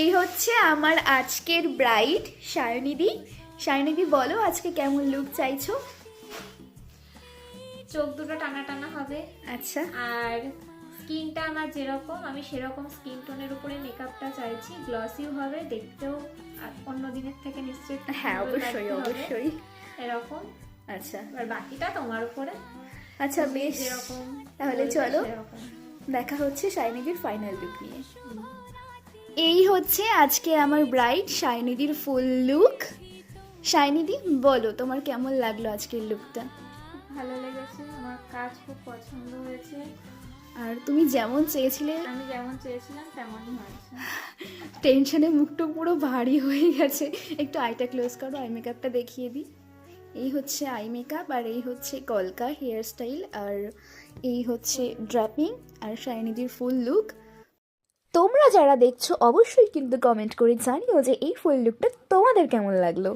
এই হচ্ছে আমার আজকের ব্রাইড সায়নিধি। সায়নিধি বলো আজকে কেমন লুক চাইছো? চোখ দুটো টানা টানা হবে। আচ্ছা, আর স্কিনটা আমার যেরকম, আমি সেরকম স্কিন টোনের উপরে মেকআপটা চাইছি। গ্লসিও হবে, দেখতেও অন্য দিনের থেকে নিশ্চয়ই হ্যাঁ সুন্দর অবশ্যই লাগতে হবে। অবশ্যই। এরকম। আচ্ছা আর বাকিটা তোমার উপরে, আচ্ছা তুমি বেশ, যেরকম তাহলে বলবে চলো সেরকম। দেখা হচ্ছে সায়নিধির ফাইনাল লুক নিয়ে। এই হচ্ছে আজকে আমার ব্রাইড সায়নিধির ফুল লুক। সায়নিধি বলো তোমার কেমন লাগলো আজকের লুকটা? ভালো লেগেছে, আমার কাজ খুব পছন্দ হয়েছে। আর তুমি যেমন চেয়েছিলে, আমি যেমন চেয়েছিলাম তেমনই হয়েছে। টেনশনে মুখটা পুরো ভারী হয়ে গেছে। একটু আইটা ক্লোজ করো, আই মেকআপটা দেখিয়ে দিই। এই হচ্ছে আই মেকআপ, আর এই হচ্ছে কলকা হেয়ার স্টাইল, আর এই হচ্ছে ড্রাপিং, আর শাইনিদির ফুল লুক। তোমরা যারা দেখছো অবশ্যই কিন্তু কমেন্ট করে জানিও যে এই ফুল লুকটা তোমাদের কেমন লাগলো।